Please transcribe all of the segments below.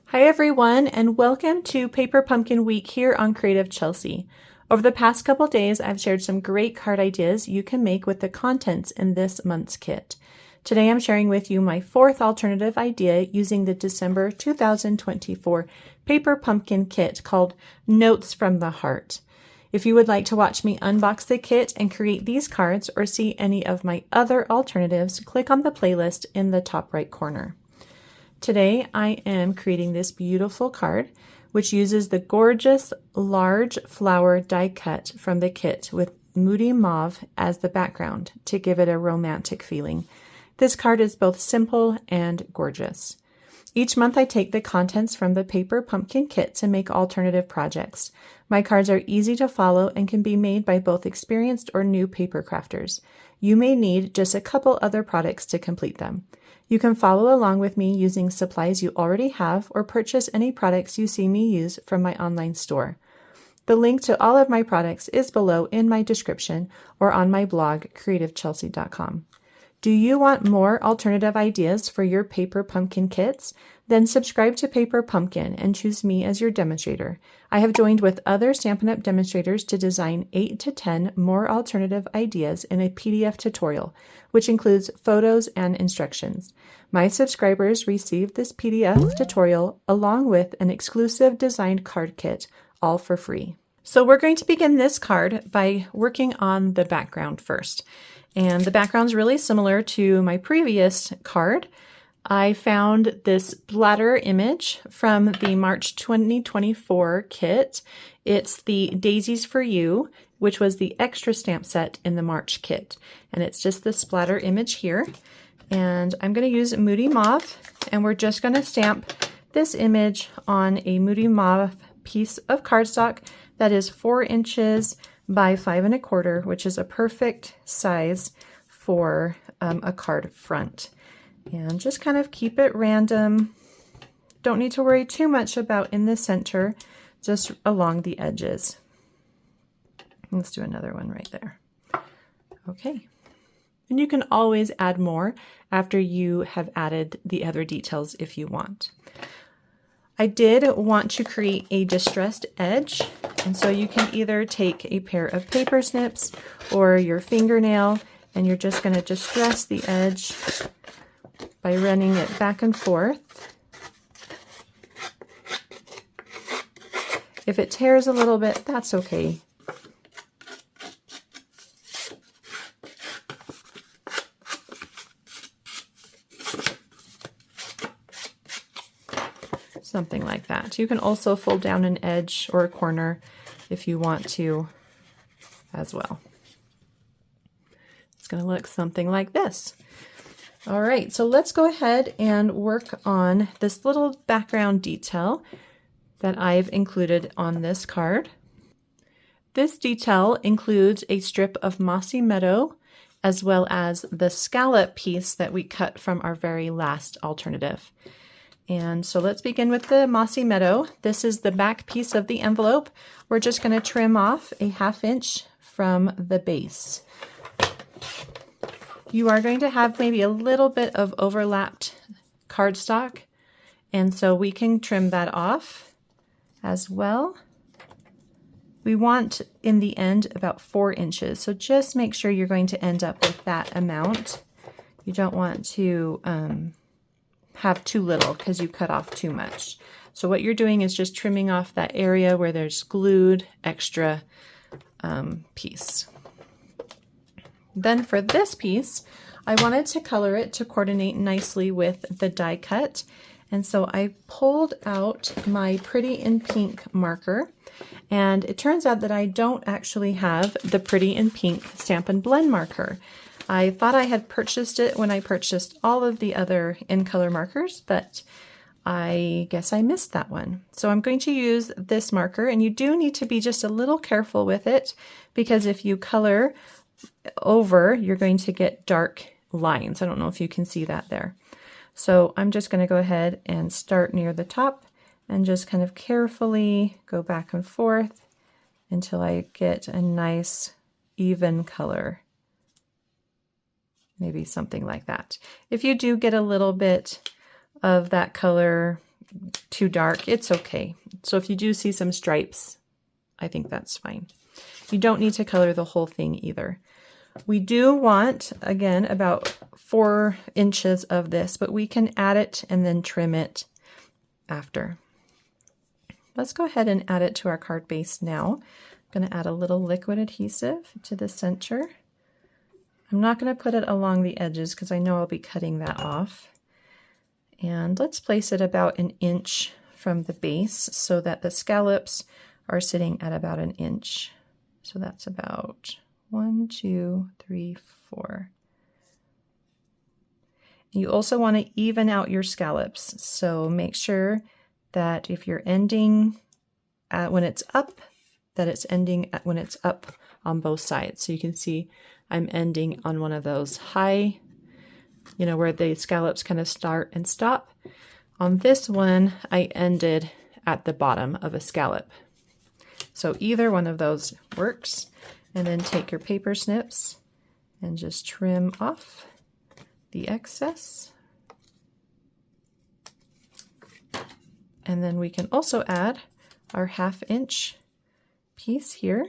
Hi everyone, and welcome to Paper Pumpkin Week here on Creative Chelsey. Over the past couple days, I've shared some great card ideas you can make with the contents in this month's kit. Today I'm sharing with you my fourth alternative idea using the December 2024 Paper Pumpkin kit called Notes from the Heart. If you would like to watch me unbox the kit and create these cards or see any of my other alternatives, click on the playlist in the top right corner. Today I am creating this beautiful card, which uses the gorgeous large flower die cut from the kit with Moody Mauve as the background to give it a romantic feeling. This card is both simple and gorgeous. Each month I take the contents from the Paper Pumpkin kit to make alternative projects. My cards are easy to follow and can be made by both experienced or new paper crafters. You may need just a couple other products to complete them. You can follow along with me using supplies you already have or purchase any products you see me use from my online store. The link to all of my products is below in my description or on my blog, creativechelsey.com. Do you want more alternative ideas for your Paper Pumpkin kits? Then subscribe to Paper Pumpkin and choose me as your demonstrator. I have joined with other Stampin' Up! Demonstrators to design 8 to 10 more alternative ideas in a PDF tutorial, which includes photos and instructions. My subscribers receive this PDF tutorial along with an exclusive designed card kit, all for free. So we're going to begin this card by working on the background first. And the background's really similar to my previous card. I found this splatter image from the March 2024 kit. It's the Daisies for You, which was the extra stamp set in the March kit. And it's just the splatter image here. And I'm going to use Moody Mauve, and we're just going to stamp this image on a Moody Mauve piece of cardstock that is 4 inches by 5 1/4, which is a perfect size for a card front. And just kind of keep it random. Don't need to worry too much about in the center, just along the edges. Let's do another one right there. Okay. And you can always add more after you have added the other details if you want. I did want to create a distressed edge, and so you can either take a pair of paper snips or your fingernail, and you're just going to distress the edge by running it back and forth. If it tears a little bit, that's okay. Something like that. You can also fold down an edge or a corner if you want to as well. It's going to look something like this. All right, so let's go ahead and work on this little background detail that I've included on this card. This detail includes a strip of mossy meadow as well as the scallop piece that we cut from our very last alternative. And so let's begin with the mossy meadow. This is the back piece of the envelope. We're just going to trim off a 1/2 inch from the base. You are going to have maybe a little bit of overlapped cardstock, and so we can trim that off as well. We want in the end about 4 inches, so just make sure you're going to end up with that amount. You don't want to have too little because you cut off too much. So what you're doing is just trimming off that area where there's glued extra piece. Then for this piece, I wanted to color it to coordinate nicely with the die cut. And so I pulled out my Pretty in Pink marker, and it turns out that I don't actually have the Pretty in Pink Stampin' Blend marker. I thought I had purchased it when I purchased all of the other in color markers, but I guess I missed that one. So I'm going to use this marker, and you do need to be just a little careful with it, because if you color over, you're going to get dark lines. I don't know if you can see that there. So I'm just going to go ahead and start near the top and just kind of carefully go back and forth until I get a nice even color. Maybe something like that. If you do get a little bit of that color too dark, it's okay. So if you do see some stripes, I think that's fine. You don't need to color the whole thing either. We do want, again, about 4 inches of this, but we can add it and then trim it after. Let's go ahead and add it to our card base now. I'm going to add a little liquid adhesive to the center. I'm not going to put it along the edges because I know I'll be cutting that off. And let's place it about 1 inch from the base so that the scallops are sitting at about 1 inch. So that's about 1, 2, 3, 4. You also want to even out your scallops. So make sure that if you're ending at when it's up, that it's ending at when it's up on both sides. So you can see I'm ending on one of those high, you know, where the scallops kind of start and stop. On this one, I ended at the bottom of a scallop. So either one of those works. And then take your paper snips and just trim off the excess. And then we can also add our 1/2 inch piece here.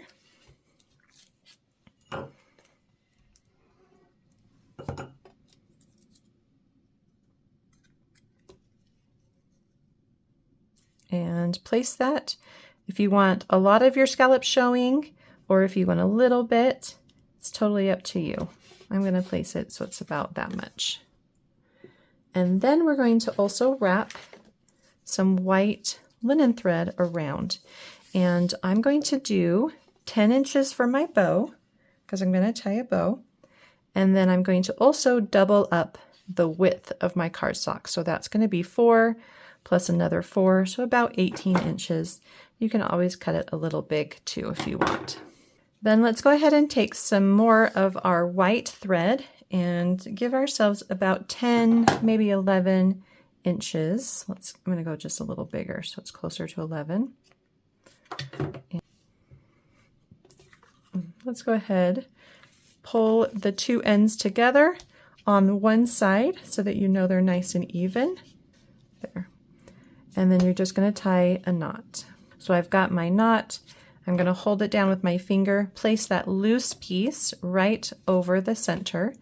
And place that. If you want a lot of your scallops showing, or if you want a little bit, it's totally up to you. I'm going to place it so it's about that much. And then we're going to also wrap some white linen thread around. And I'm going to do 10 inches for my bow, because I'm going to tie a bow. And then I'm going to also double up the width of my cardstock. So that's going to be 4 plus another 4, so about 18 inches. You can always cut it a little big too if you want. Then let's go ahead and take some more of our white thread and give ourselves about 10, maybe 11 inches. I'm going to go just a little bigger so it's closer to 11. And let's go ahead, pull the 2 ends together on one side so that you know they're nice and even. There. And then you're just going to tie a knot. So I've got my knot. I'm going to hold it down with my finger, place that loose piece right over the center,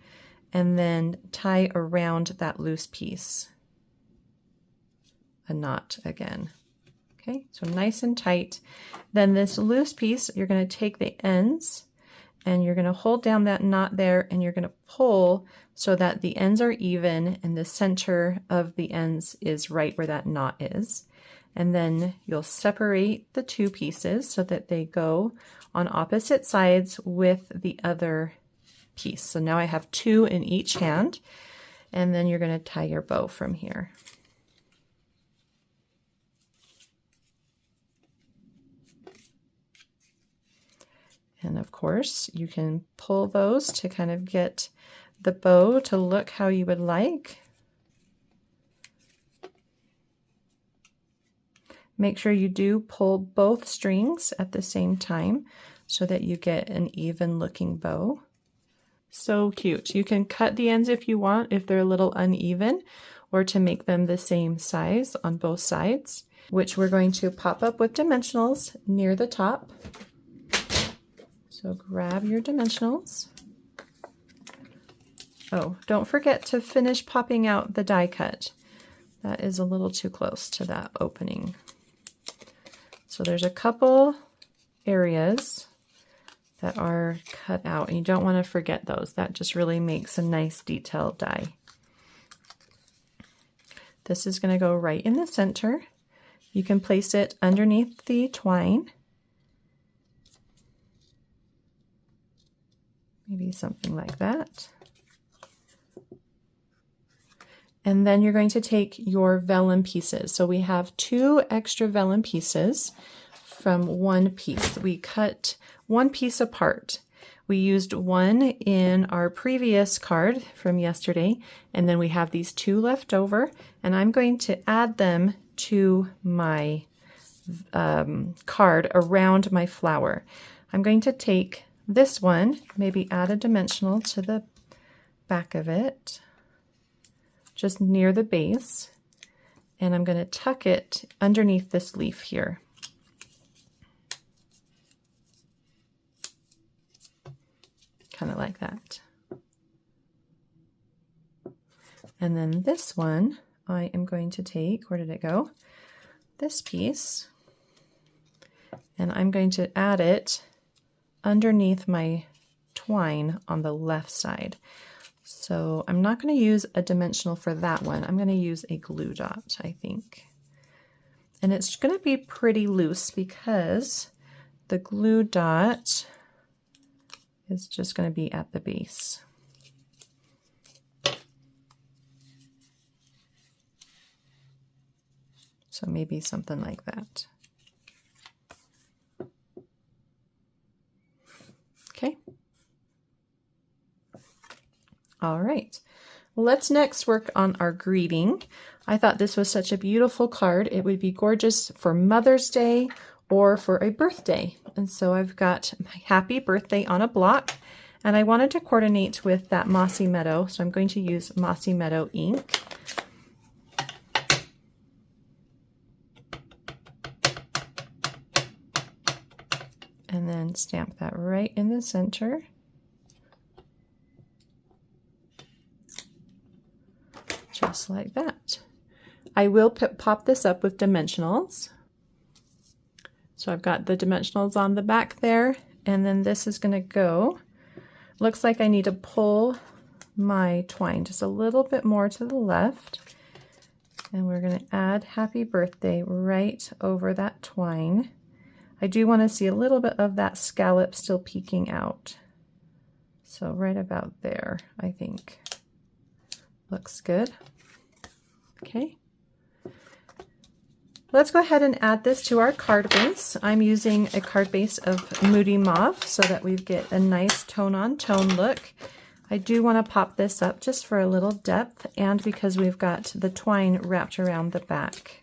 and then tie around that loose piece a knot again. Okay, so nice and tight. Then this loose piece, you're going to take the ends and you're going to hold down that knot there, and you're going to pull so that the ends are even and the center of the ends is right where that knot is. And then you'll separate the 2 pieces so that they go on opposite sides with the other piece. So now I have 2 in each hand, and then you're going to tie your bow from here. And of course, you can pull those to kind of get the bow to look how you would like. Make sure you do pull both strings at the same time so that you get an even looking bow. So cute. You can cut the ends if you want, if they're a little uneven, or to make them the same size on both sides, which we're going to pop up with dimensionals near the top. So grab your dimensionals. Oh, don't forget to finish popping out the die cut. That is a little too close to that opening. So there's a couple areas that are cut out, and you don't want to forget those. That just really makes a nice detailed die. This is going to go right in the center. You can place it underneath the twine. Maybe something like that. And then you're going to take your vellum pieces. So we have 2 extra vellum pieces from 1 piece. We cut 1 piece apart. We used 1 in our previous card from yesterday, and then we have these 2 left over, and I'm going to add them to my card around my flower. I'm going to take this one, maybe add a dimensional to the back of it, just near the base, and I'm going to tuck it underneath this leaf here. Kind of like that. And then this one, I am going to take, where did it go? This piece, and I'm going to add it underneath my twine on the left side. So I'm not going to use a dimensional for that one. I'm going to use a glue dot, I think. And it's going to be pretty loose because the glue dot is just going to be at the base. So maybe something like that. Okay. All right. Let's next work on our greeting. I thought this was such a beautiful card. It would be gorgeous for Mother's Day or for a birthday. And so I've got my happy birthday on a block, and I wanted to coordinate with that Mossy Meadow. So I'm going to use Mossy Meadow ink. And then stamp that right in the center. Just like that. I will pop this up with dimensionals. So I've got the dimensionals on the back there, and then this is going to go. Looks like I need to pull my twine just a little bit more to the left. And we're going to add happy birthday right over that twine. I do want to see a little bit of that scallop still peeking out. So right about there, I think. Looks good. Okay. Let's go ahead and add this to our card base. I'm using a card base of Moody Mauve so that we get a nice tone-on-tone look. I do want to pop this up just for a little depth, and because we've got the twine wrapped around the back.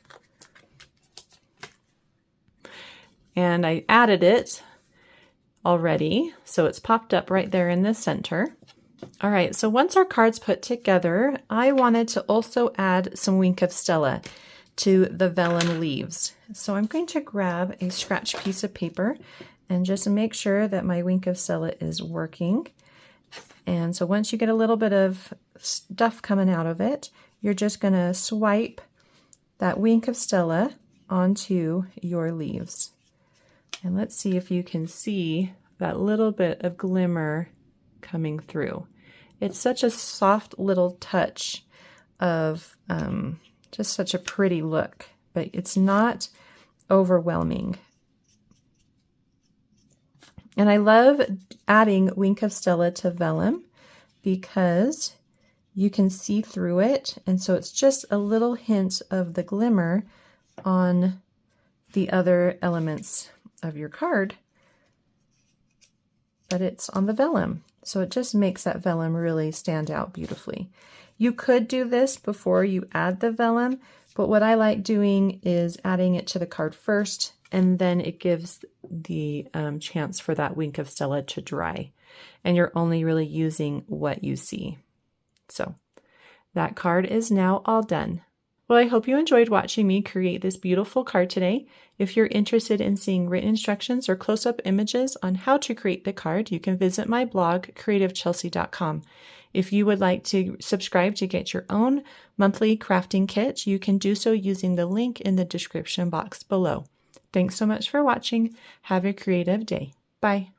And I added it already, so it's popped up right there in the center. All right, so once our card's put together, I wanted to also add some Wink of Stella to the vellum leaves. So I'm going to grab a scratch piece of paper and just make sure that my Wink of Stella is working. And so once you get a little bit of stuff coming out of it, you're just going to swipe that Wink of Stella onto your leaves. And let's see if you can see that little bit of glimmer coming through. It's such a soft little touch of just such a pretty look, but it's not overwhelming. And I love adding Wink of Stella to vellum because you can see through it, and so it's just a little hint of the glimmer on the other elements of your card, but it's on the vellum. So it just makes that vellum really stand out beautifully. You could do this before you add the vellum, but what I like doing is adding it to the card first, and then it gives the chance for that Wink of Stella to dry. And you're only really using what you see. So that card is now all done. Well, I hope you enjoyed watching me create this beautiful card today. If you're interested in seeing written instructions or close-up images on how to create the card, you can visit my blog, creativechelsey.com. If you would like to subscribe to get your own monthly crafting kit, you can do so using the link in the description box below. Thanks so much for watching. Have a creative day. Bye.